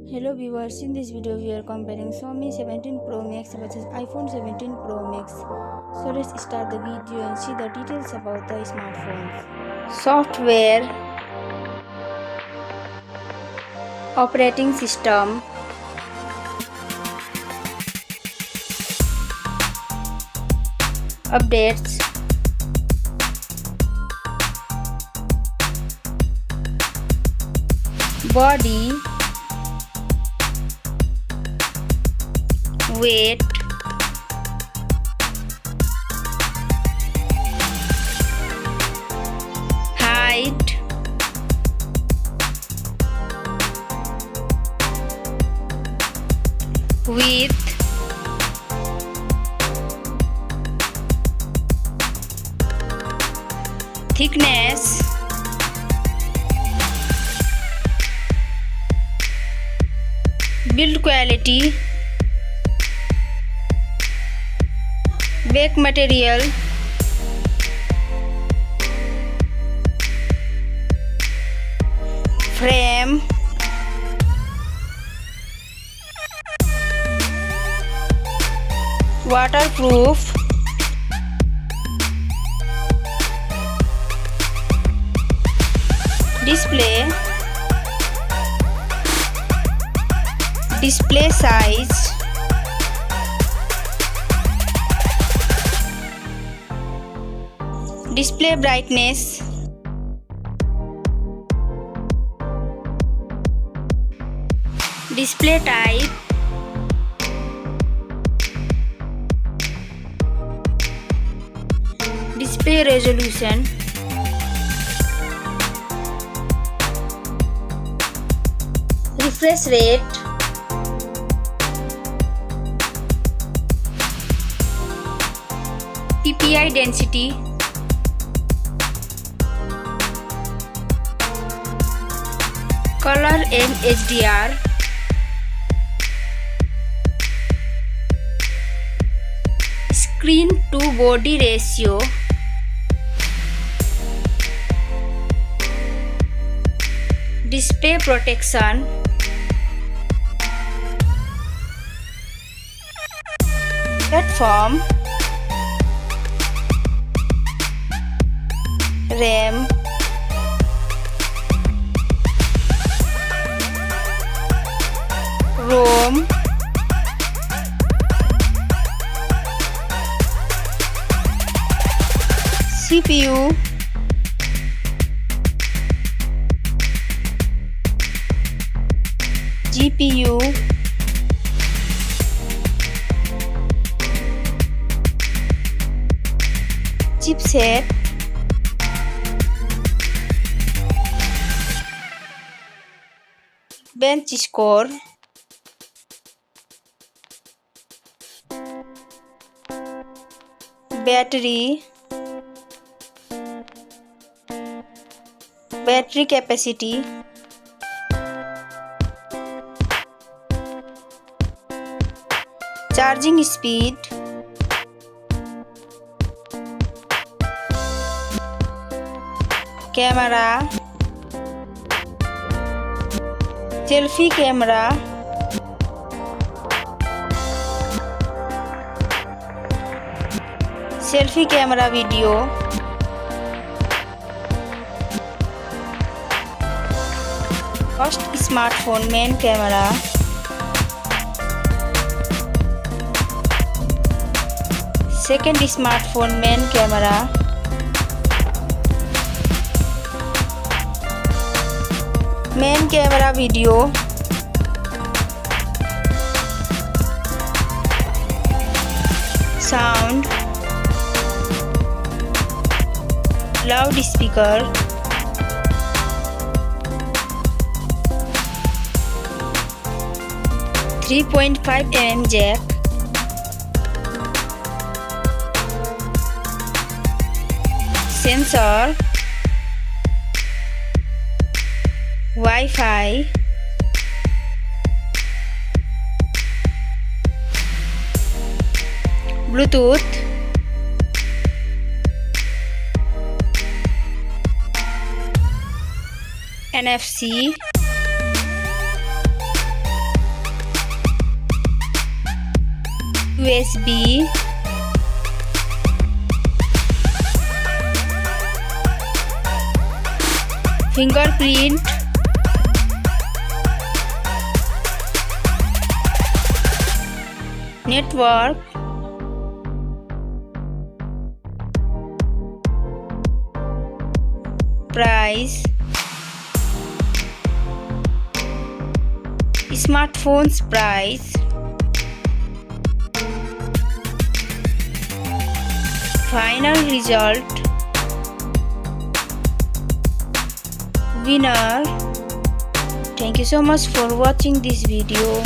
Hello viewers, in this video we are comparing Xiaomi 17 Pro Max versus iPhone 17 Pro Max. So let's start the video and see the details about the smartphones. Software, operating system, updates, body, weight, height, width, thickness, build quality, back material, frame, waterproof, display size, display brightness, display type, display resolution, refresh rate, PPI density, color and HDR, screen to body ratio, display protection, platform, RAM, ROM, CPU, GPU, chipset, bench score, battery capacity, charging speed, camera, selfie camera, selfie camera video, first smartphone main camera, second smartphone main camera, main camera video, sound, loudspeaker, .5 mm jack, sensor, Wi-Fi, Bluetooth, NFC, USB, fingerprint, network, price, smartphone's price, final result, winner. Thank you so much for watching this video.